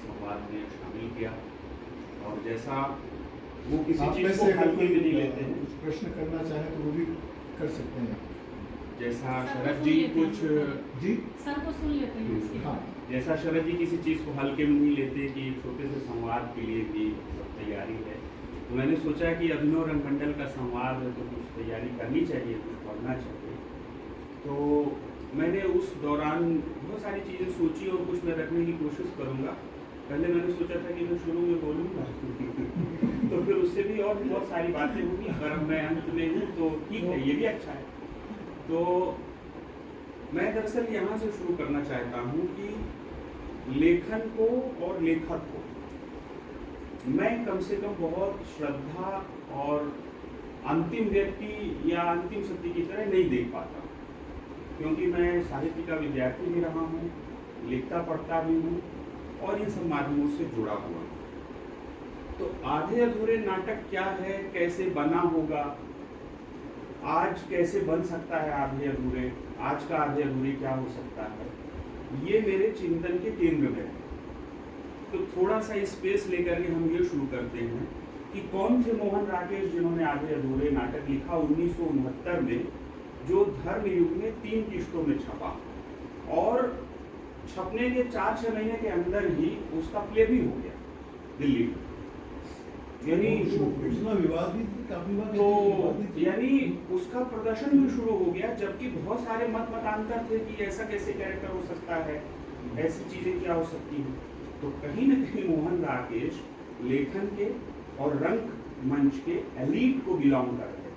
संवाद में शामिल किया। और जैसा वो किसी आप में चीज़ को से हल्के में नहीं लेते हैं, कुछ प्रश्न करना चाहें तो वो भी कर सकते हैं। जैसा सर को शरद सुन जी लेते हैं। कुछ जी सर को सुन लेते हैं उसके हाँ, जैसा शरद जी किसी चीज़ को हल्के में नहीं लेते कि एक छोटे से संवाद के लिए भी सब तैयारी है, तो मैंने सोचा कि अभिनव रंगमंडल का संवाद है तो कुछ तैयारी करनी चाहिए, कुछ पढ़ना चाहिए। तो मैंने उस दौरान बहुत सारी चीज़ें सोची और कुछ मैं रखने की कोशिश करूँगा। पहले मैंने सोचा था कि मैं शुरू में बोलूँगा तो फिर उससे भी और बहुत सारी बातें होंगी, अगर मैं अंत में हूँ तो ठीक है, ये भी अच्छा है। तो मैं दरअसल यहाँ से शुरू करना चाहता हूँ कि लेखन को और लेखक को मैं कम से कम बहुत श्रद्धा और अंतिम व्यक्ति या अंतिम सत्य की तरह नहीं देख पाता, क्योंकि मैं साहित्य का विद्यार्थी भी रहा हूँ, लिखता पढ़ता भी हूँ और इन सब माध्यमों से जुड़ा हुआ हूँ। तो आधे अधूरे नाटक क्या है, कैसे बना होगा, आज कैसे बन सकता है आधे अधूरे, आज का आधे अधूरे क्या हो सकता है, ये मेरे चिंतन के केंद्र में है। तो थोड़ा सा स्पेस लेकर के हम ये शुरू करते हैं कि कौन थे मोहन राकेश जिन्होंने आधे अधूरे नाटक लिखा 1969 में, जो धर्म युग में 3 किश्तों में छपा और छपने के 4-6 महीने के अंदर ही उसका प्ले भी हो गया दिल्ली में। यानी सूचना विवाद भी काफी बार तो यानी उसका प्रदर्शन भी शुरू हो गया, जबकि बहुत सारे मतांतर थे कि ऐसा कैसे कैरेक्टर हो सकता है, ऐसी चीजें क्या हो सकती हैं। तो कहीं न कहीं मोहन राकेश लेखन के और रंग मंच के एलीट को बिलोंग करते हैं,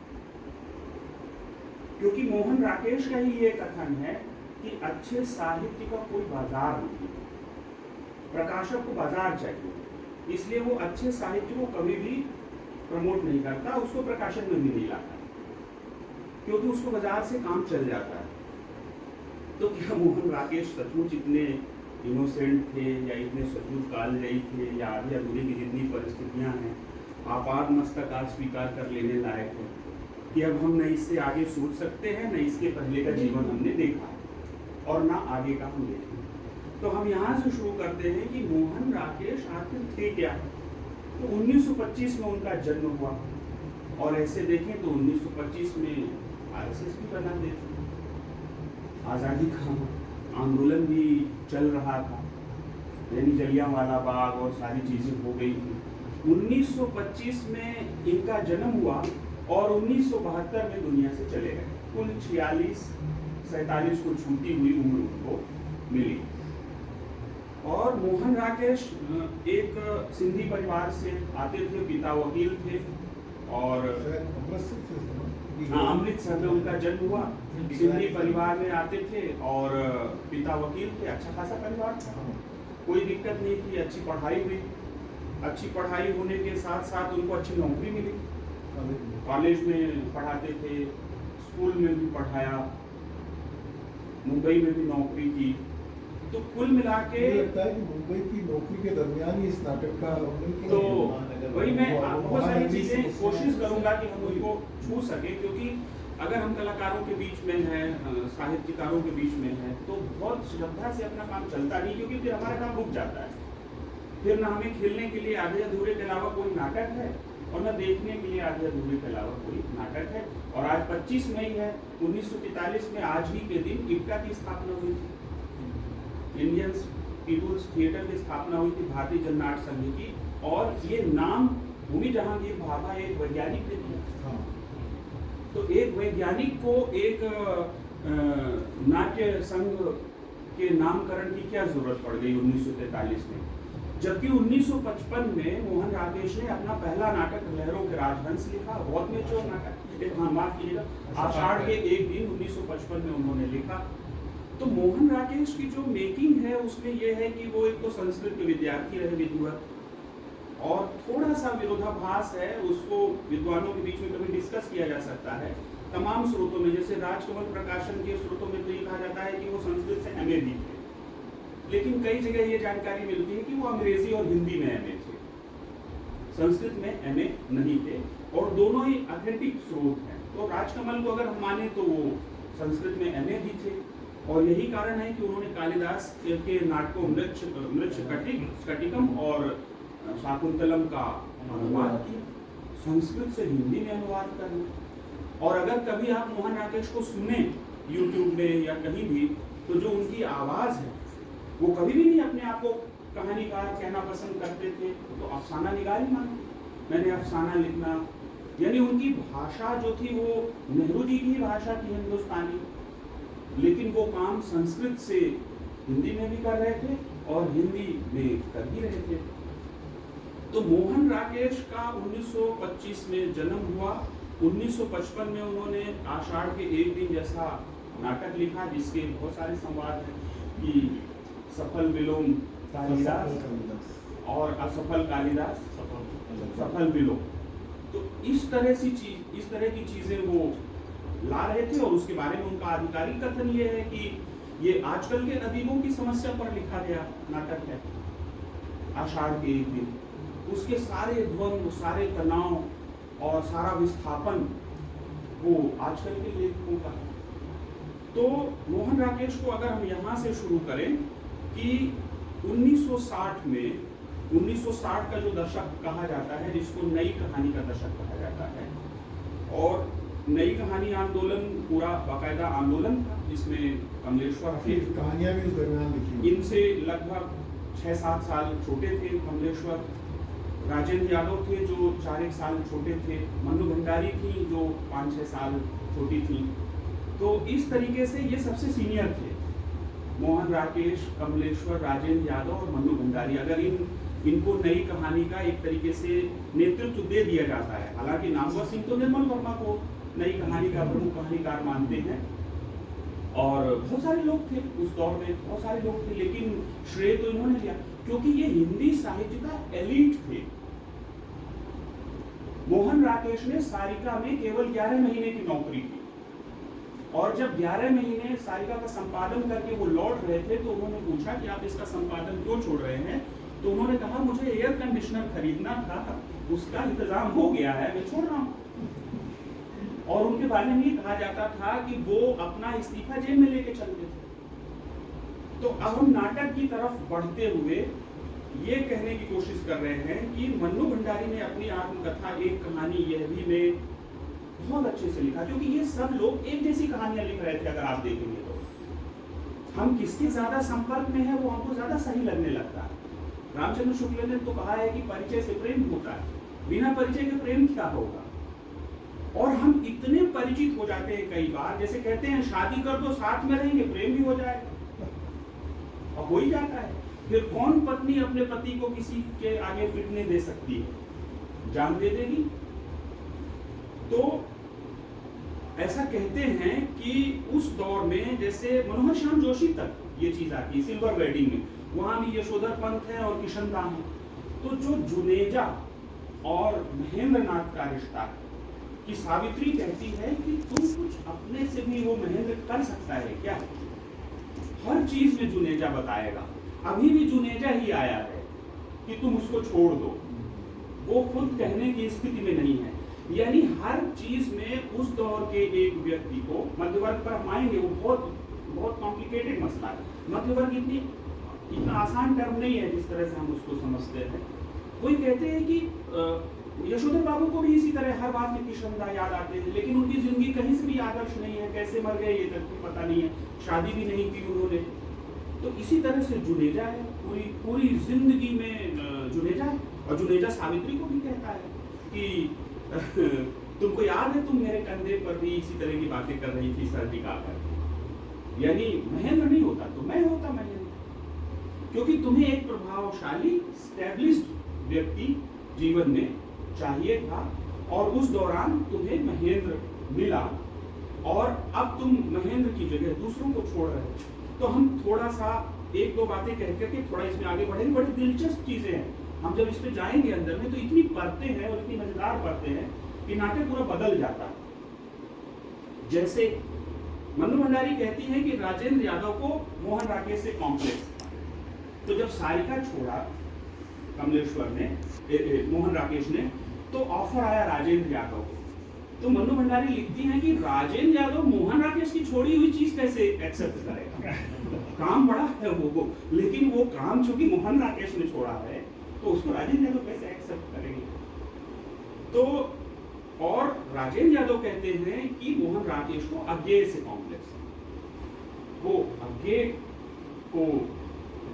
क्योंकि मोहन राकेश का ही ये कथन है कि अच्छे साहित्य का कोई बाजार नहीं, प्रकाशक को बाजार चाहिए, इसलिए वो अच्छे साहित्य को कभी भी प्रमोट नहीं करता, उसको प्रकाशन में भी नहीं लाता, क्योंकि उसको बाजार से काम चल जाता है। तो क्या मोहन राकेश सचमुच इतने इनोसेंट थे या इतने सचमुच कालजयी थे, या आधे अधूरे की जितनी परिस्थितियां हैं आपात मस्तक आज स्वीकार कर लेने लायक है कि अब हम न इससे आगे सोच सकते हैं, न इसके पहले का जीवन हमने देखा है और ना आगे का हम देखें। तो हम यहाँ से शुरू करते हैं कि मोहन राकेश आखिर थे क्या। तो 1925 में उनका जन्म हुआ और ऐसे देखें तो 1925 में आरएसएस भी बना दे, आज़ादी का आंदोलन भी चल रहा था, यानी जलियांवाला बाग और सारी चीज़ें हो गई थी। 1925 में इनका जन्म हुआ और 1972 में दुनिया से चले गए। कुल 46-47 को छूटी हुई उम्र उनको मिली। और मोहन राकेश एक सिंधी परिवार से आते थे, पिता वकील थे और अमृतसर में उनका जन्म हुआ। सिंधी परिवार में आते थे और पिता वकील थे, अच्छा खासा परिवार था, कोई दिक्कत नहीं थी, अच्छी पढ़ाई हुई। अच्छी पढ़ाई होने के साथ साथ उनको अच्छी नौकरी मिली, कॉलेज में पढ़ाते थे, स्कूल में भी पढ़ाया, मुंबई में भी नौकरी की। तो कुल मिला के लगता है कि मुंबई की नौकरी के दरमियान ही इस नाटक का तो वही मैं बहुत सारी चीजें कोशिश करूंगा कि हम उनको छू सके, क्योंकि अगर हम कलाकारों के बीच में हैं, साहित्यकारों के बीच में हैं, तो बहुत श्रद्धा से अपना काम चलता नहीं, क्योंकि फिर हमारा काम रुक जाता है। फिर ना हमें खेलने के लिए आधे अधूरे के अलावा कोई नाटक है और न देखने के लिए आधे अधूरे के अलावा कोई नाटक है। और आज 25 मई है, 1943 में आज ही के दिन इफ्टा की स्थापना हुई थी, इंडियन पीपुल्स थिएटर की स्थापना हुई थी, भारतीय जन नाट्य संघ की। और ये नाम भूमि जहांगीर भाभा एक वैज्ञानिक ने दिया। तो एक वैज्ञानिक को एक नाट्य संघ के नामकरण की क्या जरूरत पड़ गई 1943 में, जबकि 1955 में मोहन राकेश ने अपना पहला नाटक लहरों के राजहंस लिखा, बहुत मेच्योर नाटक, माफ कीजिएगा, आषाढ़ के एक दिन 1955 में उन्होंने लिखा। तो मोहन राकेश की जो मेकिंग है उसमें यह है कि वो एक तो संस्कृत के विद्यार्थी रहे विधिवत, और थोड़ा सा विरोधाभास है, उसको विद्वानों के बीच में कभी डिस्कस किया जा सकता है तमाम स्रोतों में। जैसे राजकमल प्रकाशन के स्रोतों में तो ये कहा जाता है कि वो संस्कृत से एमए भी थे, लेकिन कई जगह ये जानकारी मिलती है कि वो अंग्रेजी और हिंदी में एमए थे, संस्कृत में एमए नहीं थे, और दोनों ही ऑथेंटिक स्रोत हैं। तो राजकमल को अगर हम माने तो वो संस्कृत में एमए भी थे, और यही कारण है कि उन्होंने कालिदास के नाटकों मृच्छकटिकम और शाकुंतलम का अनुवाद किया, संस्कृत से हिंदी में अनुवाद करना। और अगर कभी आप मोहन राकेश को सुने यूट्यूब में या कहीं भी, तो जो उनकी आवाज़ है वो कभी भी नहीं अपने आप को कहानीकार कहना पसंद करते थे, तो अफसाना निगार ही मानो, मैंने अफसाना लिखना। यानी उनकी भाषा जो थी वो नेहरू जी की ही भाषा थी, हिंदुस्तानी, लेकिन वो काम संस्कृत से हिंदी में भी कर रहे थे और हिंदी में कर ही रहे थे। तो मोहन राकेश का 1925 में जन्म हुआ। 1955 में उन्होंने आषाढ़ के एक दिन जैसा नाटक लिखा, जिसके बहुत सारे संवाद हैं कि सफल विलोम कालिदास और असफल कालिदास, सफल विलोम। तो इस तरह की चीजें वो ला रहे थे। और उसके बारे में उनका आधिकारिक कथन ये है कि ये आजकल के अदीबों की समस्या पर लिखा गया नाटक है, आषाढ़ के एक दिन। उसके सारे द्वंद्व, सारे तनाव और सारा विस्थापन वो आजकल के लेखकों का है। तो मोहन राकेश को अगर हम यहाँ से शुरू करें कि 1960 का जो दशक कहा जाता है, जिसको नई कहानी का दशक कहा जाता है, और नई कहानी आंदोलन पूरा बाकायदा आंदोलन था, जिसमें कमलेश्वर थे, कहानियां भी उस दरमियान लिखी। इनसे लगभग 6-7 साल छोटे थे कमलेश्वर। राजेंद्र यादव थे जो 4-1 साल छोटे थे। मन्नू भंडारी थी जो 5-6 साल छोटी थी। तो इस तरीके से ये सबसे सीनियर थे, मोहन राकेश, कमलेश्वर, राजेंद्र यादव और मन्नू भंडारी। अगर इनको नई कहानी का एक तरीके से नेतृत्व दे दिया जाता है, हालांकि नामवर सिंह तो निर्मल वर्मा को नई कहानी का प्रमुख कहानीकार मानते हैं, और बहुत सारे लोग थे उस दौर में, बहुत सारे लोग थे, लेकिन श्रेय तो इन्होंने लिया क्योंकि ये हिंदी साहित्य का एलीट थे। मोहन राकेश ने सारिका में केवल 11 महीने की नौकरी की, और जब 11 महीने सारिका का संपादन करके वो लौट रहे थे तो उन्होंने पूछा कि आप इसका संपादन क्यों छोड़ रहे हैं। तो उन्होंने कहा मुझे एयर कंडीशनर खरीदना था, उसका इंतजाम हो गया है, मैं छोड़ रहा हूँ। और उनके बारे में ये कहा जाता था कि वो अपना इस्तीफा जेब में लेके चलते थे। तो अब हम नाटक की तरफ बढ़ते हुए ये कहने की कोशिश कर रहे हैं कि मन्नू भंडारी ने अपनी आत्मकथा एक कहानी यह भी में बहुत अच्छे से लिखा, क्योंकि ये सब लोग एक जैसी कहानियां लिख रहे थे। अगर आप देखेंगे तो हम किसके ज्यादा संपर्क में है वो हमको ज्यादा सही लगने लगता है। रामचंद्र शुक्ल ने तो कहा है कि परिचय से प्रेम होता है, बिना परिचय के प्रेम क्या होगा। और हम इतने परिचित हो जाते हैं कई बार, जैसे कहते हैं शादी कर दो साथ में रहेंगे प्रेम भी हो जाएगा, और हो ही जाता है। फिर कौन पत्नी अपने पति को किसी के आगे पिटने दे सकती है, जान दे देगी। तो ऐसा कहते हैं कि उस दौर में जैसे मनोहर श्याम जोशी तक ये चीज आती है, सिल्वर वेडिंग में, वहां भी यशोधर पंत है और किशन राम है। तो जो जुनेजा और महेंद्र नाथ का रिश्ता है कि सावित्री कहती है कि तुम कुछ अपने से भी वो महेंद्र कर सकता है क्या, हर चीज में जुनेजा बताएगा। अभी भी जुनेजा ही आया है कि तुम उसको छोड़ दो, वो खुद कहने की स्थिति में नहीं है। यानी हर चीज में उस दौर के एक व्यक्ति को, मध्यवर्ग पर हम आएंगे, वो बहुत कॉम्प्लिकेटेड मसला है। मध्यवर्ग इतना आसान टर्म नहीं है जिस तरह से हम उसको समझते हैं। कोई कहते हैं कि यशोधर बाबू को भी इसी तरह हर बात में किशनदा याद आते हैं, लेकिन उनकी जिंदगी कहीं से भी आदर्श नहीं है, कैसे मर गए ये तक भी पता नहीं है, शादी भी नहीं की उन्होंने। तो इसी तरह से जुनेजा है, पूरी जिंदगी में जुनेजा है। और जुनेजा सावित्री को भी कहता है कि तुमको याद है तुम मेरे कंधे पर भी इसी तरह की बातें कर रही थी सर टिकाकर। यानी महेंद्र नहीं होता तो मैं होता महेंद्र, क्योंकि तुम्हें एक प्रभावशाली स्टैब्लिश्ड व्यक्ति जीवन में चाहिए था, और उस दौरान तुम्हें महेंद्र मिला, और अब तुम महेंद्र की जगह दूसरों को छोड़ रहे हो। तो हम थोड़ा सा एक दो बातें कह करके थोड़ा इसमें आगे बढ़ेंगे। बड़ी दिलचस्प चीजें हैं, हम जब इस पे जाएंगे अंदर में तो इतनी परतें हैं और इतनी मजेदार परतें हैं कि नाटक पूरा बदल जाता है। जैसे मन्नू भंडारी कहती है कि राजेंद्र यादव को मोहन राकेश से कॉम्प्लेक्स था, तो जब सारिका छोड़ा कमलेश्वर ने, मोहन राकेश ने, तो ऑफर आया राजेंद्र यादव को तो मन्नू भंडारी लिखती हैं कि राजेंद्र यादव मोहन राकेश की छोड़ी हुई चीज कैसे एक्सेप्ट करेगा। काम बड़ा है वो, लेकिन वो काम चूंकि मोहन राकेश ने छोड़ा है तो उसको राजेंद्र यादव कैसे एक्सेप्ट करेंगे। तो और राजेंद्र यादव कहते हैं कि मोहन राकेश को अज्ञेय से कॉम्प्लेक्स है, वो अज्ञेय को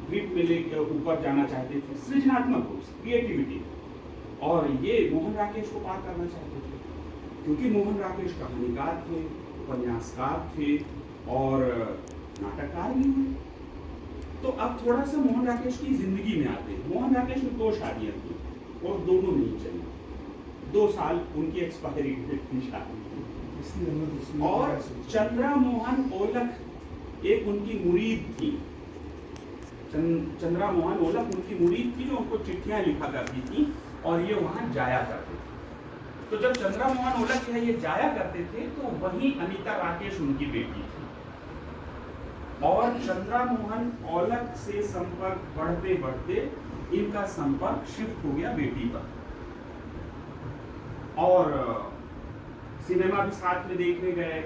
ग्रिप में लेकर ऊपर जाना चाहते थे, सृजनात्मक रूप से, क्रिएटिविटी, और ये मोहन राकेश को पार करना चाहते थे क्योंकि मोहन राकेश कहानीकार थे, उपन्यासकार थे और नाटककार भी हुए। तो अब थोड़ा सा मोहन राकेश की जिंदगी में आते हैं। मोहन राकेश ने 2 शादियां की और दोनों नहीं चली, 2 साल उनकी एक्सपायरी डेट थी शादी। और चंद्रा मोहन ओलख एक उनकी मुरीद थी, चंद्रा मोहन ओलख उनकी मुरीद थी जो उनको चिट्ठियां लिखा करती थी और ये वहां जाया करते थे। तो जब चंद्रा मोहन ओलख ये जाया करते थे तो वहीं अनीता राकेश उनकी बेटी थी और चंद्रा मोहन ओलख से संपर्क बढ़ते बढ़ते इनका संपर्क शिफ्ट हो गया बेटी पर और सिनेमा भी साथ में देखने गए।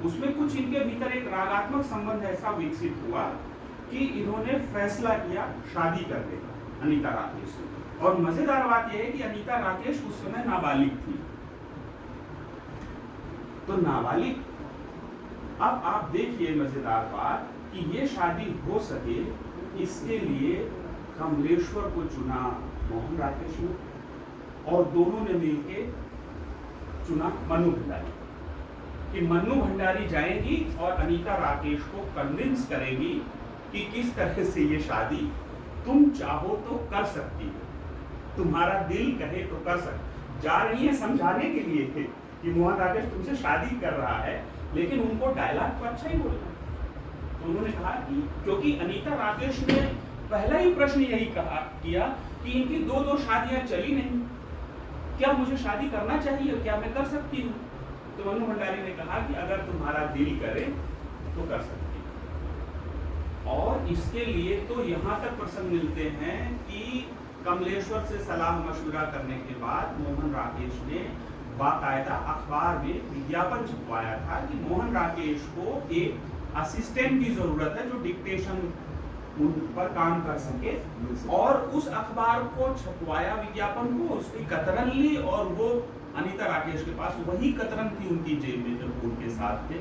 उसमें कुछ इनके भीतर एक रागात्मक संबंध ऐसा विकसित हुआ कि इन्होंने फैसला किया शादी करने का अनीता राकेश से। और मजेदार बात यह है कि अनीता राकेश उस समय नाबालिग थी। तो नाबालिग, अब आप देखिए मजेदार बात कि ये शादी हो सके इसके लिए कमलेश्वर को चुना मोहन राकेश ने और दोनों ने मिलकर चुना मन्नू भंडारी कि मन्नू भंडारी जाएंगी और अनीता राकेश को कन्विंस करेंगी कि किस तरह से ये शादी तुम चाहो तो कर सकती हो, तुम्हारा दिल कहे तो कर सकती। जा रही है समझाने के लिए कि मोहन राकेश तुमसे शादी कर रहा है, लेकिन उनको डायलॉग तो अच्छा ही बोलना। तो उन्होंने कहा कि क्योंकि अनीता राकेश ने पहला ही प्रश्न यही किया कि इनकी 2 शादियां चली नहीं, क्या मुझे शादी करना चाहिए, क्या मैं कर सकती हूँ। तो मन्नू भंडारी ने कहा कि अगर तुम्हारा दिल करे तो कर सकती हो। और इसके लिए तो यहाँ तक प्रसंग मिलते हैं कि कमलेश्वर से सलाह मशवरा करने के बाद मोहन राकेश ने बाकायदा अखबार में विज्ञापन छपवाया था कि मोहन राकेश को एक असिस्टेंट की जरूरत है जो डिक्टेशन पर काम कर सके, और उस अखबार को छपवाया विज्ञापन को, उसकी कतरन ली और वो अनीता राकेश के पास वही कतरन थी उनकी जेब में जब उनके साथ थे।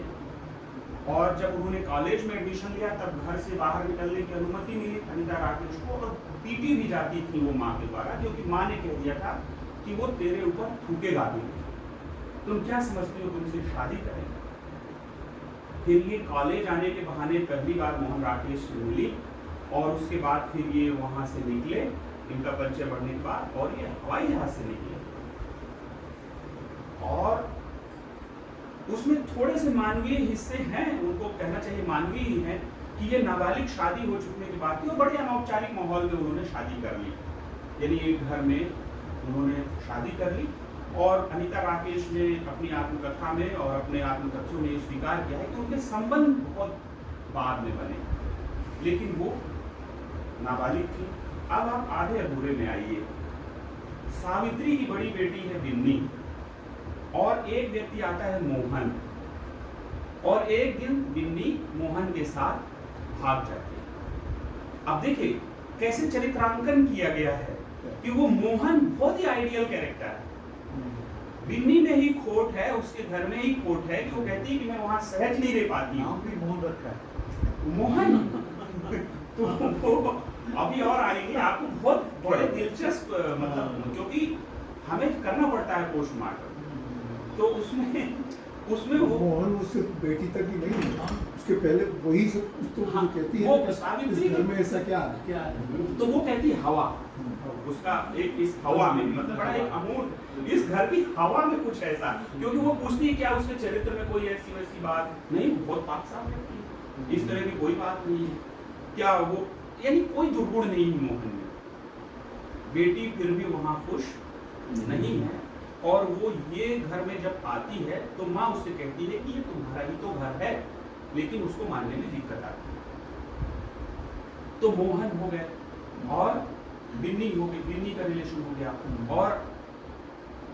और जब उन्होंने कॉलेज में एडमिशन लिया तब घर से बाहर निकलने की अनुमति मिली अनीता राकेश को और पीटी भी जाती थी वो माँ के द्वारा, क्योंकि माँ ने कह दिया था कि वो तेरे ऊपर थूकेगा भी, तुम क्या समझती हो तुमसे शादी करेंगे। फिर ये कॉलेज आने के बहाने पहली बार मोहन राकेश से मिली और उसके बाद फिर ये वहां से निकले, इनका परिचय बढ़ने के बाद, और ये हवाई जहाज से निकले। और उसमें थोड़े से मानवीय हिस्से हैं, उनको कहना चाहिए मानवीय ही है कि ये नाबालिग शादी हो चुकने के बाद और बड़े अनौपचारिक माहौल में उन्होंने शादी कर ली, यानी एक घर में उन्होंने शादी कर ली। और अनीता राकेश ने अपनी आत्मकथा में और अपने आत्मकथ्यों में स्वीकार किया है कि उनके संबंध बहुत बाद में बने, लेकिन वो नाबालिग थी। अब आप आधे अधूरे में आइए। सावित्री की बड़ी बेटी है बिन्नी और एक व्यक्ति आता है मोहन, और एक दिन बिन्नी मोहन के साथ भाग जाती है। अब देखिए कैसे चरित्रांकन किया गया है कि वो मोहन बहुत ही आइडियल कैरेक्टर है, बिन्नी में ही खोट है, उसके घर में ही खोट है कि वो कहती है कि मैं वहां सहज नहीं रह पाती हूँ। भी मोहन रखा है मोहन तो वो अभी और आएंगे आपको, बहुत बड़े दिलचस्प मतलब, क्योंकि हमें करना पड़ता है पोस्टमार्टम, तो उसमें वो मोहन उससे बेटी तक ही नहीं, उसके पहले वही सब तो हाँ, कहती है वो सावित्री घर में ऐसा क्या है तो वो कहती है हवा, उसका एक इस हवा में मतलब बड़ा एक अमूर्त, इस घर की हवा में कुछ ऐसा, क्योंकि वो पूछती है क्या उसके चरित्र में कोई ऐसी वैसी बात नहीं, बहुत पाक साफ रहती है, इस तरह की कोई बात नहीं है, क्या वो यानी कोई दुर्गुण नहीं है मोहन में। बेटी फिर भी वहां खुश नहीं है, और वो ये घर में जब आती है तो माँ उससे कहती है कि ये तुम्हारा ही तो घर है, लेकिन उसको मानने में दिक्कत आती है। तो मोहन हो गए और बिन्नी हो गई, बिन्नी का रिलेशन हो गया, और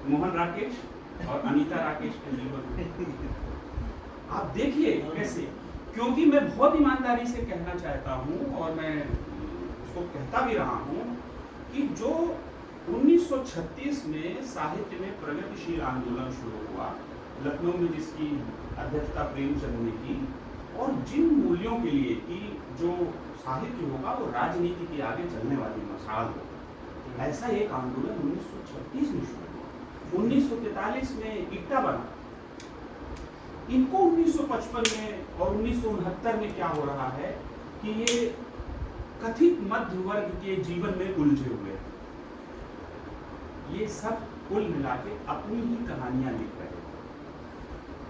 मोहन राकेश और अनीता राकेश के जीवन में आप देखिए कैसे, क्योंकि मैं बहुत ईमानदारी से कहना चाहता हूँ और मैं उसको कहता भी रहा हूँ कि जो 1936 में साहित्य में प्रगतिशील आंदोलन शुरू हुआ, लखनऊ में जिसकी अध्यक्षता प्रेमचंद ने की, और जिन मूल्यों के लिए कि जो साहित्य होगा वो राजनीति के आगे चलने वाली मशाल होगा, ऐसा एक आंदोलन 1936 में शुरू हुआ। 1943 में इक्टा बना, इनको 1955 में और 1969 में क्या हो रहा है कि ये कथित मध्य वर्ग के जीवन में उलझे हुए हैं। ये सब कुल मिला के अपनी ही कहानियां लिख रहे थे,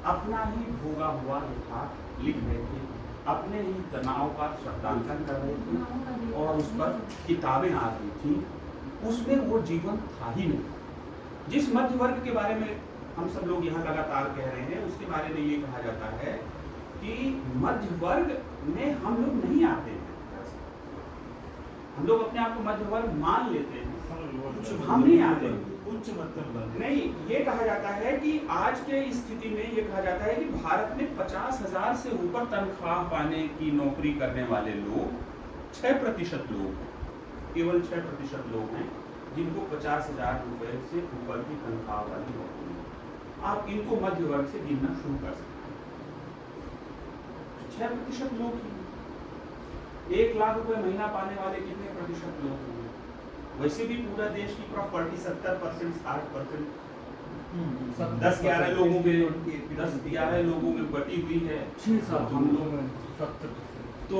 अपना ही भोगा हुआ यथार्थ लिख रहे थे, अपने ही तनाव का शब्दांकन कर रहे थे और उस पर किताबें आ रही थी, उसमें वो जीवन था ही नहीं। जिस मध्य वर्ग के बारे में हम सब लोग यहाँ लगातार कह रहे हैं, उसके बारे में ये कहा जाता है कि मध्य वर्ग में हम लोग नहीं आते हैं। हम लोग अपने आप को मध्य वर्ग मान लेते हैं, हम नहीं आते। उच्च मध्यम वर्ग नहीं, ये कहा जाता है कि आज के स्थिति में ये कहा जाता है कि भारत में 50,000 से ऊपर तनख्वाह पाने की नौकरी करने वाले लोग 6% लोग हैं, केवल 6% लोग हैं जिनको 50,000 रुपए से ऊपर की तनख्वाह वाली नौकरी है। आप इनको मध्य वर्ग से गिनना शुरू कर सकते हैं। 6% लोग ही 1 लाख रुपए महीना पाने वाले कितने प्रतिशत लोग हैं? वैसे भी पूरा देश की प्रॉपर्टी 70%, 60% 10-11 लोगों में बटी हुई है। हम लोग तो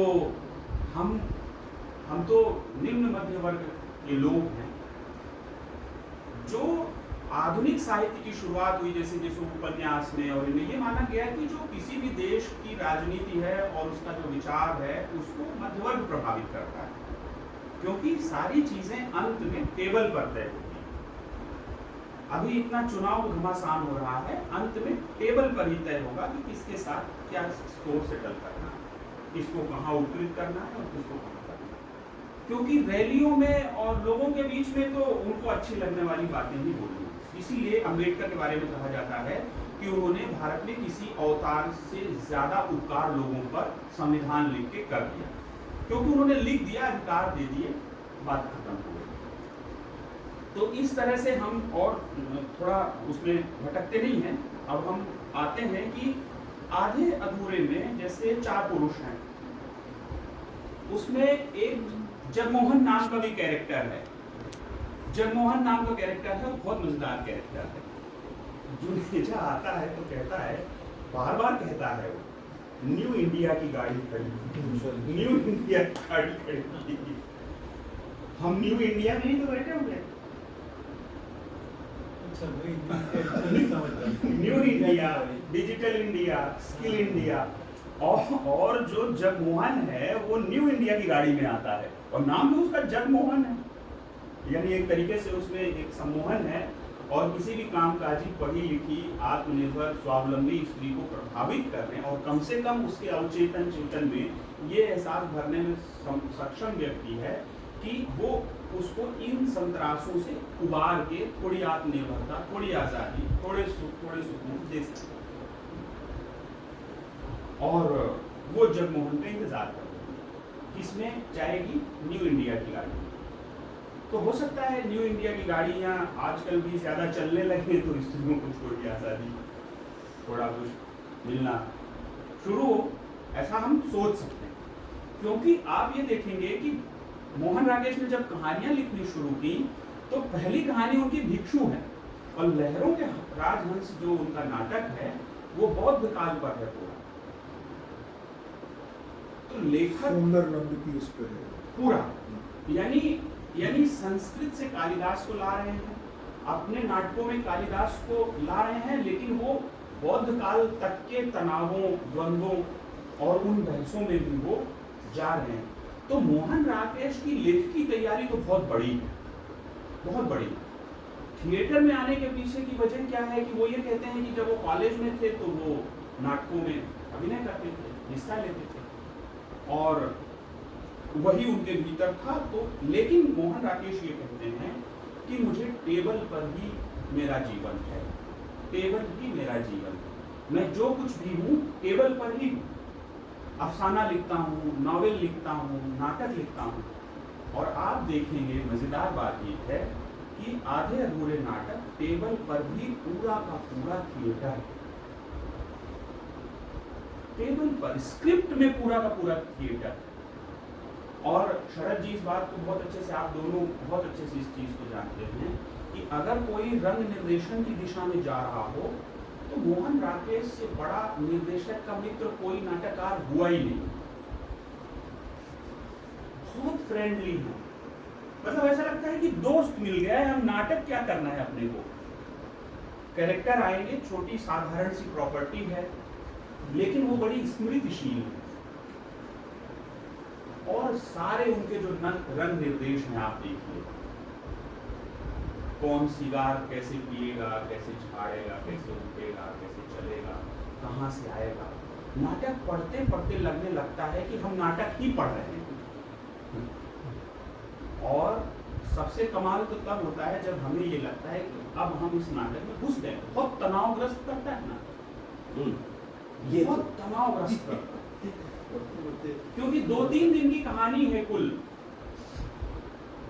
हम तो निम्न मध्य वर्ग के लोग हैं। जो आधुनिक साहित्य की शुरुआत हुई, जैसे उपन्यास में और इनमें ये माना गया कि जो किसी भी देश की राजनीति है और उसका जो विचार है उसको मध्य वर्ग प्रभावित करता है, क्योंकि सारी चीजें अंत में टेबल पर तय होती हैं। अभी इतना चुनाव घमासान हो रहा है, अंत में टेबल पर ही तय होगा कि किसके साथ क्या स्कोर सेटल करना है, किसको कहाँ उत्कृत करना है और किसको कहाँ करना है। क्योंकि रैलियों में और लोगों के बीच में तो उनको अच्छी लगने वाली बातें ही बोलनी। इसीलिए अम्बेडकर के बारे में कहा जाता है कि उन्होंने भारत में किसी अवतार से ज्यादा उपकार लोगों पर संविधान लिख के कर दिया, क्योंकि उन्होंने लिख दिया, अधिकार दे दिए, बात खत्म हो गई। तो इस तरह से हम और थोड़ा उसमें भटकते नहीं हैं। अब हम आते हैं कि आधे अधूरे में जैसे 4 पुरुष हैं, उसमें एक जगमोहन नाम का भी कैरेक्टर है। जगमोहन नाम का कैरेक्टर है, बहुत मजेदार कैरेक्टर है। जुनेजा आता है तो कहता है, बार बार कहता है वो, न्यू इंडिया की गाड़ी खड़ी, न्यू इंडिया की गाड़ी खड़ी। हम न्यू इंडिया में ही तो बैठे हुए। New India, digital India, skill India, और जो जगमोहन है वो न्यू इंडिया की गाड़ी में आता है और नाम भी उसका जगमोहन है। यानी एक तरीके से उसमें एक सम्मोहन है और किसी भी कामकाजी, पढ़ी लिखी, आत्मनिर्भर, स्वावलंबी स्त्री को प्रभावित करने और कम से कम उसके अवचेतन चिंतन में ये एहसास भरने में सक्षम व्यक्ति है कि वो उसको इन संतरासों से उबार के थोड़ी आत्मनिर्भरता, थोड़ी आज़ादी, थोड़े सुकून दे सकते। और वो जगमोहन का इंतजार कर रहे हैं, किसमें जाएगी? न्यू इंडिया की गाड़ी। तो हो सकता है न्यू इंडिया की गाड़ियाँ आजकल भी ज़्यादा चलने लगे तो स्त्रियों को थोड़ी आज़ादी, थोड़ा कुछ मिलना शुरू हो, ऐसा हम सोच सकते हैं। क्योंकि आप ये देखेंगे कि मोहन राकेश ने जब कहानियाँ लिखनी शुरू की तो पहली कहानी उनकी भिक्षु है और लहरों के राजहंस जो उनका नाटक है वो बौद्ध काल पर है पूरा। तो लेखक सुंदर नंद की उस पर है पूरा, यानी संस्कृत से कालिदास को ला रहे हैं, अपने नाटकों में कालिदास को ला रहे हैं, लेकिन वो बौद्ध काल तक के तनावों, द्वंद्वों और उन बहसों में भी वो जा रहे हैं। तो मोहन राकेश की लेख की तैयारी तो बहुत बड़ी है, बहुत बड़ी। थिएटर में आने के पीछे की वजह क्या है कि वो ये कहते हैं कि जब वो कॉलेज में थे तो वो नाटकों में अभिनय करते थे, हिस्सा लेते थे और वही उनके भीतर था। तो लेकिन मोहन राकेश ये कहते हैं कि मुझे टेबल पर ही मेरा जीवन है, टेबल ही मेरा जीवन है। मैं जो कुछ भी हूँ टेबल पर ही हूँ। अफसाना लिखता हूँ, नॉवेल लिखता हूँ, नाटक लिखता हूँ। और आप देखेंगे मजेदार बात ये है कि आधे अधूरे नाटक टेबल पर भी पूरा का पूरा थिएटर है। टेबल पर स्क्रिप्ट में पूरा का पूरा थिएटर। और शरद जी इस बात को बहुत अच्छे से, आप दोनों बहुत अच्छे से इस चीज को जानते हैं कि अगर कोई रंग निर्देशन की दिशा में जा रहा हो तो मोहन राकेश से बड़ा निर्देशक का मित्र कोई नाटककार हुआ ही नहीं। बहुत फ्रेंडली है, मतलब ऐसा लगता है कि दोस्त मिल गया है, हम नाटक क्या करना है अपने को। कैरेक्टर आएंगे, छोटी साधारण सी प्रॉपर्टी है, लेकिन वो बड़ी स्मृतिशील है। और सारे उनके जो रंग निर्देश हैं आप देखिए, कौन सिगार कैसे पिएगा, कैसे झाड़ेगा, कैसे उठेगा, कैसे चलेगा, कहाँ से आएगा। नाटक पढ़ते पढ़ते लगने लगता है कि हम नाटक ही पढ़ रहे हैं। और सबसे कमाल तो तब होता है जब हमें ये लगता है कि अब हम इस नाटक में घुस गए। बहुत तनावग्रस्त करता है ना, ये बहुत तनावग्रस्त करता है, क्योंकि 2-3 दिन की कहानी है, कुल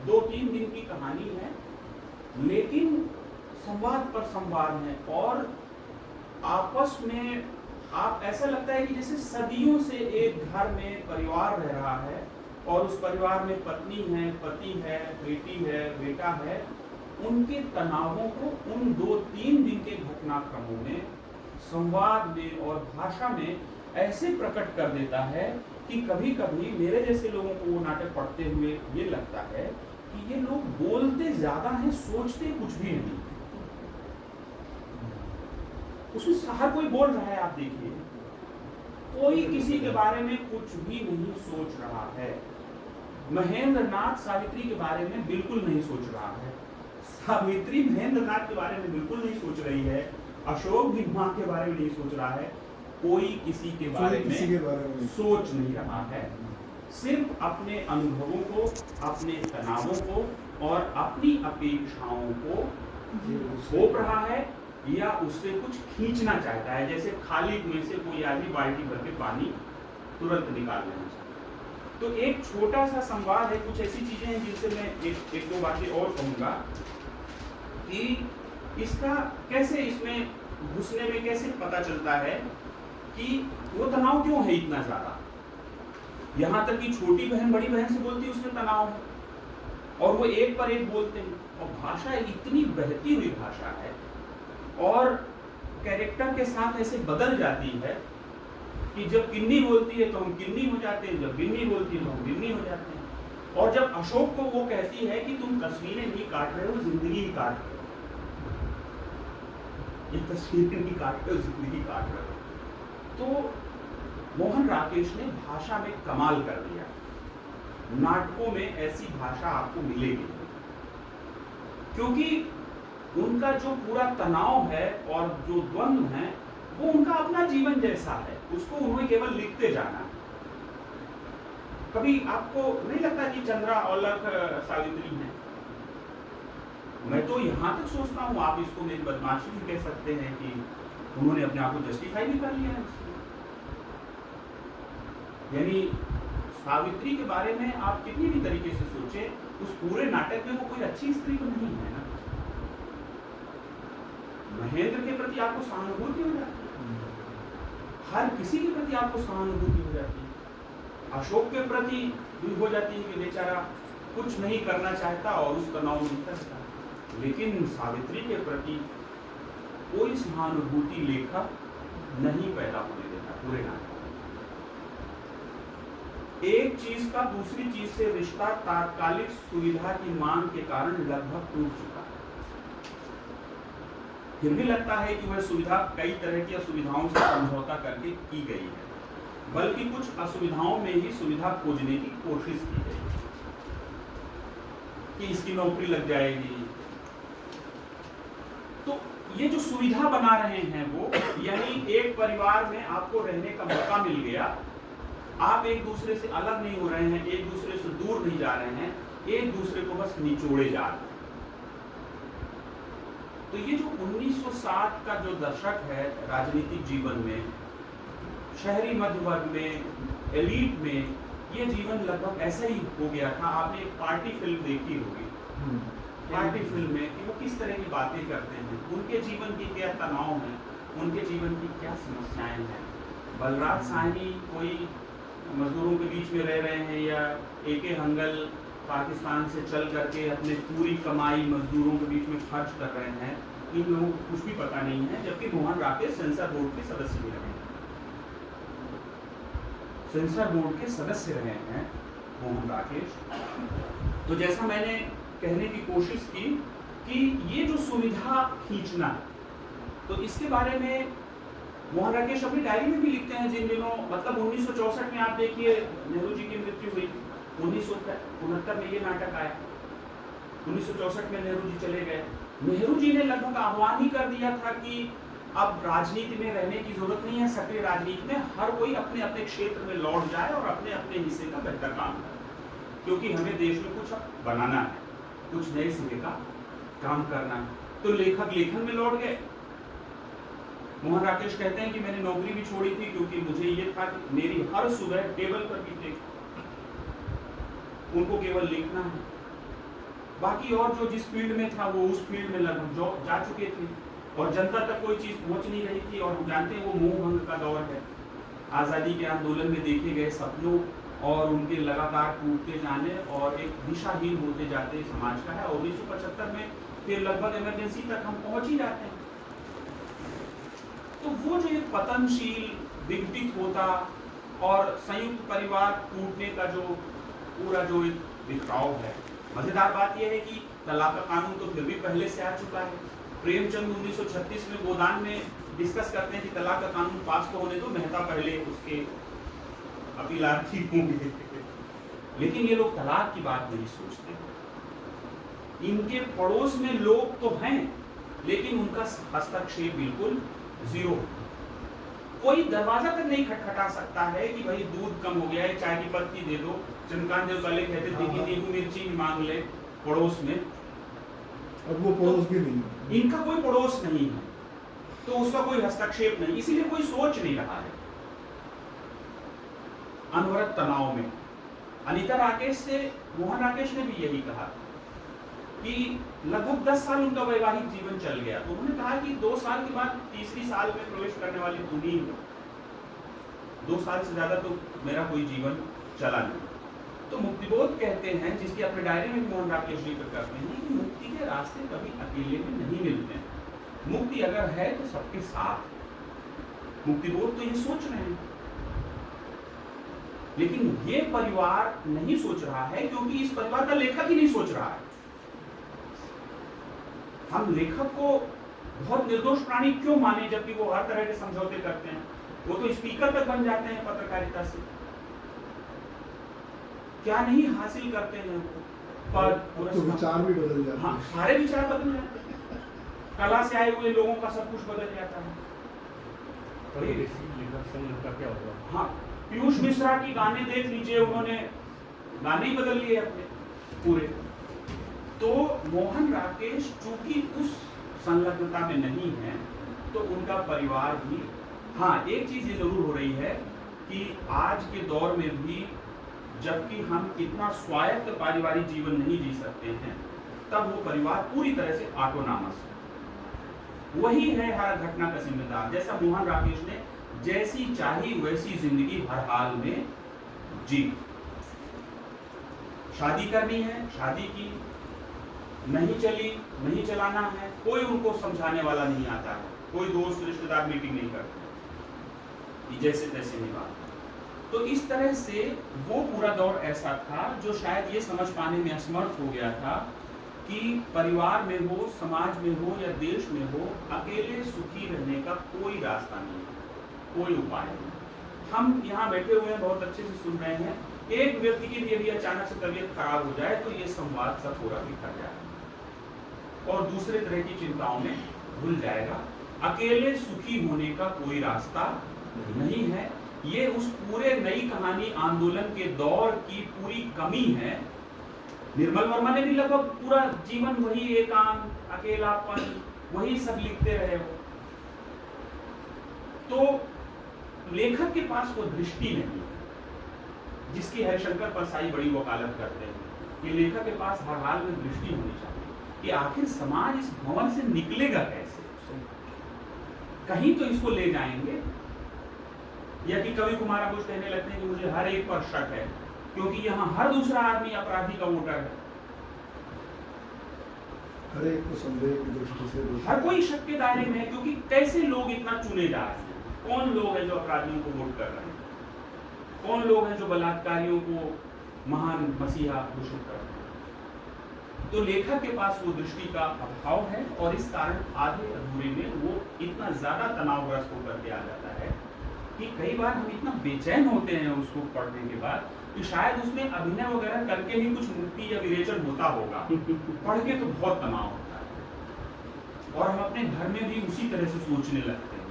2-3 दिन की कहानी है, लेकिन संवाद पर संवाद है। और आपस में आप ऐसा लगता है कि जैसे सदियों से एक घर में परिवार रह रहा है और उस परिवार में पत्नी है, पति है, बेटी है, बेटा है। उनके तनावों को उन 2-3 दिन के घटनाक्रमों में, संवाद में और भाषा में ऐसे प्रकट कर देता है कि कभी कभी मेरे जैसे लोगों को वो नाटक पढ़ते हुए ये लगता है कि ये लोग बोलते ज्यादा हैं, सोचते कुछ भी नहीं। उसमें हर कोई बोल रहा है, आप देखिए, कोई किसी के बारे में कुछ भी नहीं सोच रहा है। महेंद्र नाथ सावित्री के बारे में बिल्कुल नहीं सोच रहा है, सावित्री महेंद्र नाथ के बारे में बिल्कुल नहीं सोच रही है, अशोक भी माँ के बारे में नहीं सोच रहा है, कोई किसी के बारे में सोच नहीं रहा है। सिर्फ अपने अनुभवों को, अपने तनावों को और अपनी अपेक्षाओं को थोप रहा है या उससे कुछ खींचना चाहता है। जैसे खाली कुएं से कोई आदमी बाल्टी भर के पानी तुरंत निकाल लेना चाहता है। तो एक छोटा सा संवाद है, कुछ ऐसी चीजें हैं जिनसे मैं एक दो बातें और कहूँगा कि इसका कैसे, इसमें घुसने में कैसे पता चलता है कि वो तनाव क्यों है इतना ज्यादा। यहाँ तक कि छोटी बहन बड़ी बहन से बोलती है, उसमें तनाव है, और वो एक पर एक बोलते हैं। और भाषा इतनी बहती हुई भाषा है और कैरेक्टर के साथ ऐसे बदल जाती है कि जब किन्नी बोलती है तो हम किन्नी हो जाते हैं, जब बिन्नी बोलती है तो हम बिन्नी हो जाते हैं। और जब अशोक को वो कहती है कि तुम तस्वीरें नहीं काट रहे हो, जिंदगी ही काट रहे हो, ये तस्वीरें नहीं काट रहे हो, जिंदगी काट रहे हो। तो मोहन राकेश ने भाषा में कमाल कर दिया। नाटकों में ऐसी भाषा आपको मिलेगी, क्योंकि उनका जो पूरा तनाव है और जो द्वंद्व है वो उनका अपना जीवन जैसा है, उसको उन्होंने केवल लिखते जाना है। कभी आपको नहीं लगता कि चंद्रा औलख सावित्री है? मैं तो यहाँ तक सोचता हूँ, आप इसको मेरी बदमाशी भी कह सकते हैं कि उन्होंने अपने आप को जस्टिफाई भी कर लिया है। यानी सावित्री के बारे में आप कितनी भी तरीके से सोचें, उस पूरे नाटक में वो कोई अच्छी स्त्री तो नहीं है ना। महेंद्र के प्रति आपको सहानुभूति हो जाती है, हर किसी के प्रति आपको सहानुभूति हो जाती है। अशोक के प्रति भी हो जाती है कि बेचारा कुछ नहीं करना चाहता और उस तनाव में फंसता है, लेकिन सावित्री के प्रति कोई सहानुभूति लेखक नहीं पैदा होने देता पूरे नाटक। एक चीज का दूसरी चीज से रिश्ता तात्कालिक सुविधा की मांग के कारण लगभग टूट चुका है। फिर भी लगता है कि वह सुविधा कई तरह की असुविधाओं से समझौता करके की गई है, बल्कि कुछ असुविधाओं में ही सुविधा खोजने की कोशिश की गई कि इसकी नौकरी लग जाएगी। तो ये जो सुविधा बना रहे हैं वो, यानी एक परिवार में आपको रहने का मौका मिल गया, आप एक दूसरे से अलग नहीं हो रहे हैं, एक दूसरे से दूर नहीं जा रहे हैं, एक दूसरे को बस निचोड़े जा रहे हैं। तो ये जो 1960 का जो दशक है राजनीतिक जीवन में, शहरी मध्य वर्ग में, एलीट में, ये जीवन लगभग ऐसा ही हो गया था। आपने एक पार्टी फिल्म देखी होगी, पार्टी फिल्म में कि वो किस तरह की बातें करते हैं, उनके जीवन की क्या तनाव है, उनके जीवन की क्या समस्याएं हैं। बलराज साहनी कोई मजदूरों के बीच में रह रहे हैं या एके हंगल पाकिस्तान से चल करके अपने पूरी कमाई मजदूरों के बीच में खर्च कर रहे हैं, इन लोगों को कुछ भी पता नहीं है। जबकि मोहन राकेश सेंसर बोर्ड के सदस्य भी रहे हैं, सेंसर बोर्ड के सदस्य रहे हैं मोहन राकेश। तो जैसा मैंने कहने की कोशिश की कि ये जो सुविधा खींचना, तो इसके बारे में मोहन राकेश अपनी डायरी में भी लिखते हैं। जिन दिनों मतलब 1964 में आप देखिए नेहरू जी की मृत्यु हुई, 1969 में ये नाटक आया, 1964 में नेहरू जी चले गए। नेहरू जी ने लगभग आह्वान ही कर दिया था कि अब राजनीति में रहने की जरूरत नहीं है, सक्रिय राजनीति में हर कोई अपने अपने क्षेत्र में लौट जाए और अपने अपने हिस्से का बेहतर काम करे, क्योंकि हमें देश में कुछ बनाना है, कुछ नए सिरे का काम करना है। तो लेखक लेखन में लौट गए। मोहन राकेश कहते हैं कि मैंने नौकरी भी छोड़ी थी क्योंकि मुझे ये था कि मेरी हर सुबह टेबल पर भी उनको केवल लिखना है, बाकी और जो जिस फील्ड में था वो उस फील्ड में लगभग जा चुके थे और जनता तक कोई चीज पहुंच नहीं रही थी। और हम जानते हैं वो मोह भंग का दौर है, आज़ादी के आंदोलन में देखे गए सपनों और उनके लगातार टूटते जाने और एक दिशाहीन होते जाते समाज का है। और 1975 में फिर लगभग इमरजेंसी तक हम पहुंच ही जाते हैं। तो वो जो एक पतनशील विघटित होता और संयुक्त परिवार टूटने का जो पूरा जो एक बिखराव है। मजेदार बात यह है कि तलाक का कानून तो फिर भी पहले से आ चुका है। प्रेमचंद 1936 में गोदान में डिस्कस करते हैं कि तलाक का कानून पास तो होने दो, मेहता पहले उसके अपीलार्थी होंगे। लेकिन ये लोग तलाक की बात नहीं सोचते। इनके पड़ोस में लोग तो हैं लेकिन उनका हस्तक्षेप बिल्कुल जीरो। कोई दरवाजा तक नहीं खटखटा सकता है कि भाई दूध कम हो गया है, चाय की पत्ती दे दो। चंद्रकांत देव पहले कहते थे कि नींबू मिर्ची भी मांग ले पड़ोस में, और वो पड़ोस भी नहीं है। इनका कोई पड़ोस नहीं है तो उसका कोई हस्तक्षेप नहीं, इसीलिए कोई सोच नहीं रहा है। अनवरत तनाव में अनीता राकेश से मोहन राकेश ने भी यही कहा कि लगभग 10 साल उनका वैवाहिक जीवन चल गया। तो उन्होंने कहा कि 2 साल के बाद तीसरी साल में प्रवेश करने वाली दुनी, 2 साल से ज्यादा तो मेरा कोई जीवन चला नहीं। तो मुक्तिबोध कहते हैं, जिसकी अपने डायरी में मोहन राकेश जिक्र करते हैं, कि मुक्ति के रास्ते कभी अकेले में नहीं मिलते हैं, मुक्ति अगर है तो सबके साथ। मुक्तिबोध तो ये सोच रहे हैं लेकिन ये परिवार नहीं सोच रहा है, क्योंकि इस परिवार का लेखक ही नहीं सोच रहा है। हम लेखक को बहुत निर्दोष प्राणी क्यों माने, जबकि वो हर तरह के समझौते करते हैं। वो तो स्पीकर तक बन जाते हैं पत्रकारिता से, क्या नहीं हासिल करते हैं पद, तो विचार भी बदल जाते हैं। हाँ, सारे विचार बदल जाते हैं, कला से आए हुए लोगों का सब कुछ बदल जाता है। तो ये लेखक संघ का क्या होगा? हाँ, पीयूष मिश्रा की गाने देख लीजिए, उन्होंने गाने ही बदल लिए अपने पूरे। तो मोहन राकेश चूंकि उस संलग्नता में नहीं है तो उनका परिवार भी, हाँ एक चीज ये जरूर हो रही है कि आज के दौर में भी जबकि हम इतना स्वायत्त पारिवारिक जीवन नहीं जी सकते हैं, तब वो परिवार पूरी तरह से ऑटोनॉमस है। वही है हर घटना का जिम्मेदार। जैसा मोहन राकेश ने जैसी चाही वैसी जिंदगी हर हाल में जी। शादी करनी है, शादी की, नहीं चली, नहीं चलाना है, कोई उनको समझाने वाला नहीं आता है, कोई दोस्त रिश्तेदार मीटिंग नहीं करते, जैसे तैसे नहीं बात। तो इस तरह से वो पूरा दौर ऐसा था जो शायद ये समझ पाने में असमर्थ हो गया था कि परिवार में हो, समाज में हो या देश में हो, अकेले सुखी रहने का कोई रास्ता नहीं है, कोई उपाय नहीं। हम यहाँ बैठे हुए हैं, बहुत अच्छे से सुन रहे हैं, एक व्यक्ति की भी यदि अचानक से तबीयत खराब हो जाए तो ये संवाद सब पूरा बिखर जाएगा और दूसरे तरह की चिंताओं में भूल जाएगा। अकेले सुखी होने का कोई रास्ता नहीं है। ये उस पूरे नई कहानी आंदोलन के दौर की पूरी कमी है। निर्मल वर्मा ने भी लगभग पूरा जीवन वही एकांत, अकेलापन, वही सब लिखते रहे हो। तो लेखक के पास वो दृष्टि नहीं है, जिसकी हरिशंकर परसाई बड़ी वकालत करते हैं कि लेखक के पास हर हाल में दृष्टि होनी चाहिए कि आखिर समाज इस भवन से निकलेगा कैसे, कहीं तो इसको ले जाएंगे। या कि कवि कुमार अबुझ कहने लगते हैं कि मुझे हर एक पर शक है, क्योंकि यहाँ हर दूसरा आदमी अपराधी का वोटर है। हर एक को संदेह की दृष्टि से हर कोई शक के दायरे में है, क्योंकि कैसे लोग इतना चुने जा रहे हैं, कौन लोग हैं जो अपराधियों को वोट कर रहे हैं, कौन लोग हैं जो बलात्कारियों को महान मसीहा घोषित कर रहे हैं। तो लेखक के पास वो दृष्टि का अभाव है, और इस कारण आधे अधूरे में वो इतना ज्यादा तनावग्रस्त होकर के आ जाता है कि कई बार हम इतना बेचैन होते हैं उसको पढ़ने के बाद कि शायद उसमें अभिनय वगैरह करके ही कुछ मुक्ति या विरेचन होता होगा। पढ़ के तो बहुत तनाव होता है, और हम अपने घर में भी उसी तरह से सोचने लगते हैं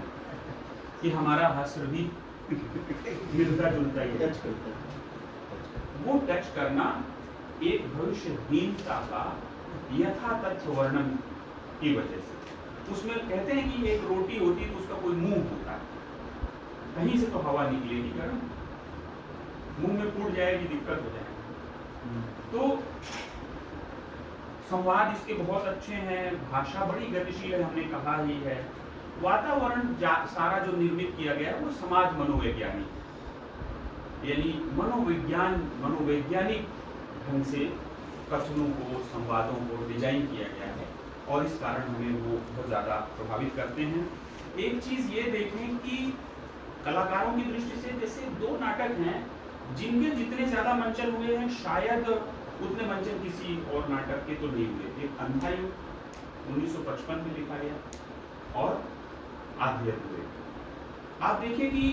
कि हमारा हश्र भी मिलता जुलता ही है। वो टच करना एक भविष्यहीनता का यथा तथ्य वर्णन की वजह से। उसमें कहते हैं कि एक रोटी होती है तो उसका कोई मुंह होता है, कहीं से तो हवा निकलेगी गर्म, मुंह में फूट जाएगी, दिक्कत हो जाएगी। तो संवाद इसके बहुत अच्छे हैं, भाषा बड़ी गतिशील है, हमने कहा ही है। वातावरण सारा जो निर्मित किया गया है वो समाज मनोवैज्ञानिक, यानी मनोवैज्ञानिक ढंग से कथनों को, संवादों को डिजाइन किया गया है, और इस कारण हमें वो बहुत ज़्यादा प्रभावित करते हैं। एक चीज़ ये देखें कि कलाकारों की दृष्टि से जैसे दो नाटक हैं जिनके जितने ज़्यादा मंचन हुए हैं शायद उतने मंचन किसी और नाटक के तो नहीं हुए। एक अंधा युग 1955 में लिखा गया और आधे अधूरे। आप देखिए कि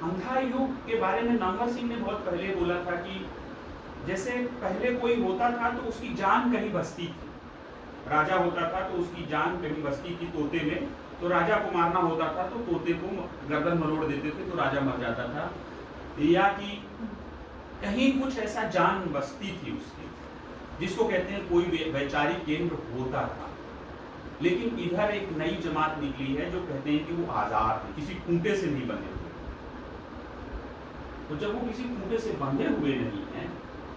अंधा युग के बारे में नामवर सिंह ने बहुत पहले बोला था कि जैसे पहले कोई होता था तो उसकी जान कहीं बसती थी, राजा होता था तो उसकी जान कहीं बसती थी तोते में, तो राजा को मारना होता था तो तोते को गर्दन मरोड़ देते थे तो राजा मर जाता था, या कि कहीं कुछ ऐसा जान बसती थी उसकी, जिसको कहते हैं कोई वैचारिक केंद्र होता था। लेकिन इधर एक नई जमात निकली है जो कहते हैं कि वो आजाद है, किसी खूंटे से नहीं बंधे हुए। तो जब वो किसी खूंटे से बंधे हुए नहीं हैं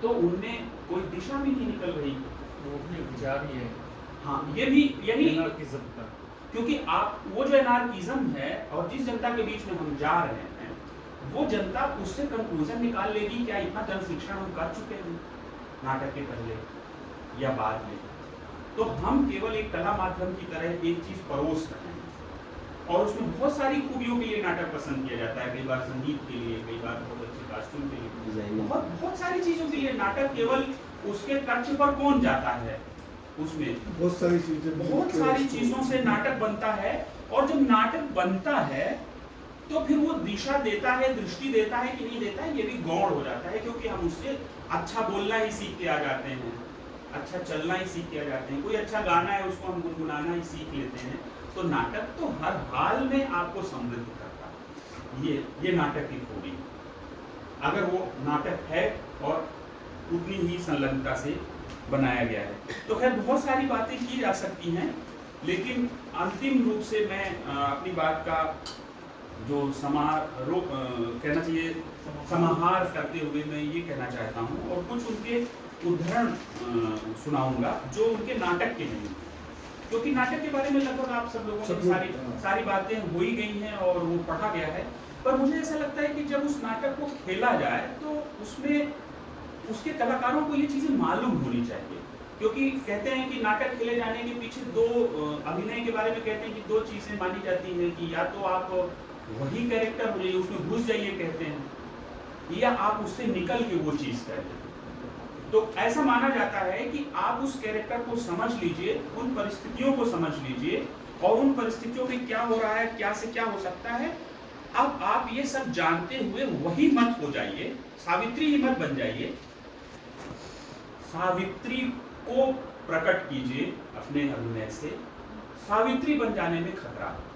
तो उनमें कोई दिशा भी नहीं निकल रही। वो भी विचार ही है। हाँ, ये भी यानी एनार्किज्म का, क्योंकि आप वो जो एनार्किज्म है और जिस जनता के बीच में हम जा रहे हैं वो जनता उससे कंक्लूजन निकाल लेगी क्या इतना जन शिक्षण हम कर चुके हैं नाटक के पहले या बाद में, तो हम केवल एक कला माध्यम की तरह एक चीज परोस रहे हैं और उसमें बहुत सारी खूबियों के लिए नाटक पसंद किया जाता है। कई बार संगीत के लिए, कई बार बहुत अच्छे कास्ट्यूम के लिए, बहुत सारी चीजों के लिए नाटक केवल उसके कक्ष पर कौन जाता है, उसमें बहुत सारी चीजों से नाटक बनता है। और जब नाटक बनता है तो फिर वो दिशा देता है, दृष्टि देता है कि नहीं देता है, ये भी गौण हो जाता है, क्योंकि हम उससे अच्छा बोलना ही सीख के आ जाते हैं, अच्छा चलना ही सीख के आ जाते हैं। कोई अच्छा गाना है उसको हम गुनगुनाना ही सीख लेते हैं। तो नाटक तो हर हाल में आपको समृद्ध करता है, ये नाटक की खूबी, अगर वो नाटक है और उतनी ही संलग्नता से बनाया गया है। तो खैर बहुत सारी बातें की जा सकती हैं, लेकिन अंतिम रूप से मैं अपनी बात का जो कहना चाहिए समाहार करते हुए मैं ये कहना चाहता हूँ और कुछ उनके उदाहरण सुनाऊंगा जो उनके नाटक के नहीं, क्योंकि नाटक के बारे में लगभग आप सब लोगों ने सारी बातें हो ही गई हैं और वो पढ़ा गया है। पर मुझे ऐसा लगता है कि जब उस नाटक को खेला जाए तो उसमें उसके कलाकारों को ये चीज़ें मालूम होनी चाहिए, क्योंकि कहते हैं कि नाटक खेले जाने के पीछे दो, अभिनय के बारे में कहते हैं कि दो चीज़ें मानी जाती हैं कि या तो आप वही कैरेक्टर हो जाइए, उसमें घुस जाइए कहते हैं, या आप उससे निकल के वो चीज़ करें। तो ऐसा माना जाता है कि आप उस कैरेक्टर को समझ लीजिए, उन परिस्थितियों को समझ लीजिए और उन परिस्थितियों में क्या हो रहा है, क्या से क्या हो सकता है, अब आप ये सब जानते हुए वही मत हो जाइए, सावित्री ही मत बन जाइए, सावित्री को प्रकट कीजिए अपने अभिनय से। सावित्री बन जाने में खतरा है,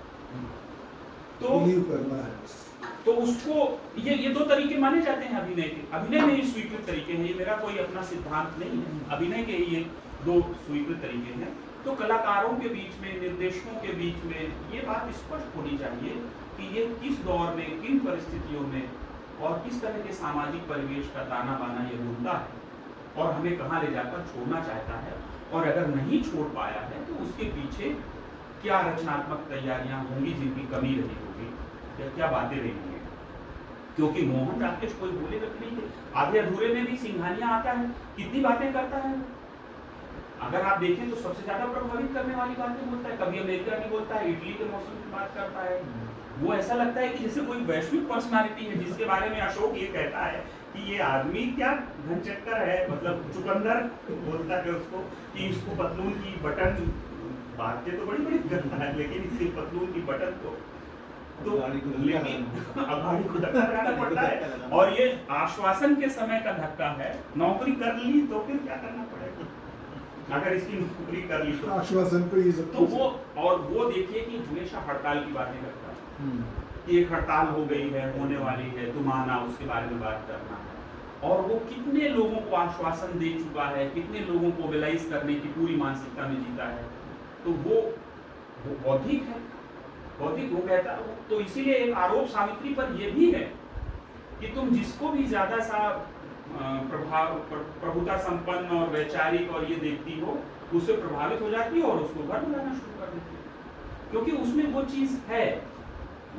तो उसको ये दो तरीके माने जाते हैं अभिनय के। अभिनय में ही स्वीकृत तरीके हैं, ये मेरा कोई अपना सिद्धांत नहीं है, अभिनय के ये दो स्वीकृत तरीके हैं। तो कलाकारों के बीच में, निर्देशकों के बीच में ये बात स्पष्ट होनी चाहिए कि ये किस दौर में, किन परिस्थितियों में और किस तरह के सामाजिक परिवेश का ताना बाना ये ढूंढता है और हमें कहाँ ले जाकर छोड़ना चाहता है, और अगर नहीं छोड़ पाया है तो उसके पीछे क्या रचनात्मक तैयारियां होंगी जिनकी कमी रही होगी या क्या बातें रही होंगी। क्योंकि मोहन राकेश कोई बोलेगा कि नहीं, आधे अधूरे में भी सिंघानिया आता है, कितनी बातें करता है। अगर आप देखें तो सबसे ज्यादा प्रभावित करने वाली बातें बोलता है, कभी अमेरिका की बोलता है, इटली के मौसम की बात करता है। वो ऐसा लगता है कि जैसे कोई वैश्विक पर्सनालिटी है जिसके बारे में अशोक ये कहता है कि ये आदमी क्या घनचक्कर है, मतलब चुकंदर बोलता है उसको, कि इसको पतलून की बटन, बातें तो बड़ी बड़ी करता है लेकिन इसकी पतलून की बटन तो लेकिन अगाड़ी को धक्का लगाना पड़ता है। और ये आश्वासन के समय का धक्का है, नौकरी कर ली तो फिर क्या करना पड़ेगा, अगर इसकी नौकरी कर ली तो आश्वासन पे ये सब तो वो, और वो देखिए कि हमेशा हड़ताल की बातें करता है कि एक हड़ताल हो गई है, होने वाली है, तुम आना, उसके बारे में बात करना है। और वो कितने लोगों को आश्वासन दे चुका है, कितने लोगों को मोबिलाइज करने की पूरी मानसिकता में जीता है। तो वो बौद्धिक है, बौद्धिक वो कहता है। तो इसीलिए एक आरोप सावित्री पर यह भी है कि तुम जिसको भी ज्यादा सा प्रभुता संपन्न और वैचारिक और ये देखती हो, उससे प्रभावित हो जाती हो और उसको घर बुलाना शुरू कर देती हो, क्योंकि उसमें वो चीज है,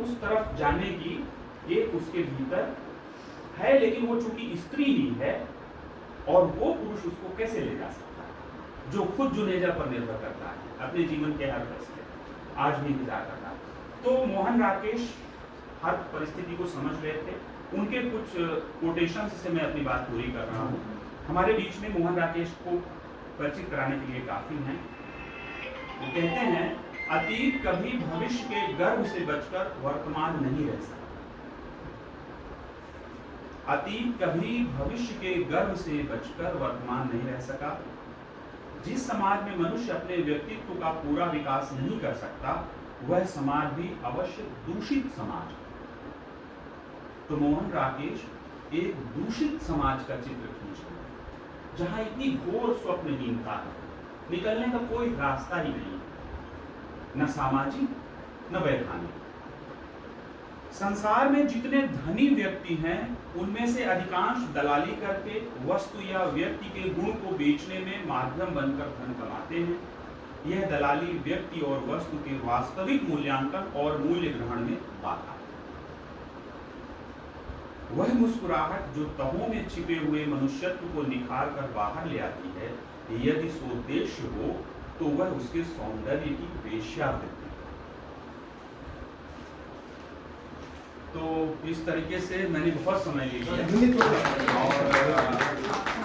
उस तरफ जाने की एक उसके भीतर है। लेकिन वो चूंकि स्त्री ही है और वो पुरुष उसको कैसे ले जा सकता है, जो खुद जुनेजा पर निर्भर करता है अपने जीवन के हर फैसले, आज भी इंतजार करता है। तो मोहन राकेश हर परिस्थिति को समझ रहे थे। उनके कुछ कोटेशन से मैं अपनी बात पूरी कर रहा हूँ। हमारे बीच में मोहन राकेश को परिचित कराने के लिए काफी हैं। वो कहते हैं, अतीत कभी भविष्य के गर्भ से बचकर वर्तमान नहीं रह सकता। अतीत कभी भविष्य के गर्भ से बचकर वर्तमान नहीं रह सका। जिस समाज में मनुष्य अपने व्यक्तित्व का पूरा विकास नहीं कर सकता, वह समाज भी अवश्य दूषित समाज है। तो मोहन राकेश एक दूषित समाज का चित्र खींच रहे हैं, जहां इतनी घोर स्वप्नहीनता है, निकलने का कोई रास्ता ही नहीं, न सामाजिक न वैधानिक। संसार में जितने धनी व्यक्ति हैं, उनमें से अधिकांश दलाली करके वस्तु या व्यक्ति के गुण को बेचने में माध्यम बनकर धन कमाते हैं। यह दलाली व्यक्ति और वस्तु के वास्तविक मूल्यांकन और मूल्य ग्रहण में बाधा है। वह मुस्कुराहट जो तहों में छिपे हुए मनुष्यत्व को निखार कर बाहर ले आती है, यदि स्वोद्देश्य हो तो वह उसके सौंदर्य की वेश्यावृत्ति। तो इस तरीके से मैंने बहुत समय ले लिया और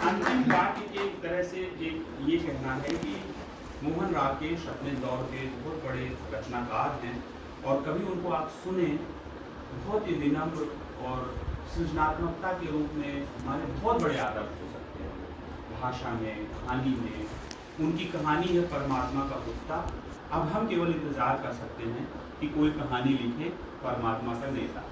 अंतिम वाक्य की एक तरह से एक ये कहना है कि मोहन राकेश अपने दौर के बहुत बड़े रचनाकार हैं और कभी उनको आप सुने, बहुत ही विनम्र और सृजनात्मकता के रूप में हमारे बहुत बड़े आदर्श हो सकते हैं। भाषा में, कहानी में, उनकी कहानी है परमात्मा का कुत्ता। अब हम केवल इंतजार कर सकते हैं कि कोई कहानी लिखे परमात्मा का नेता।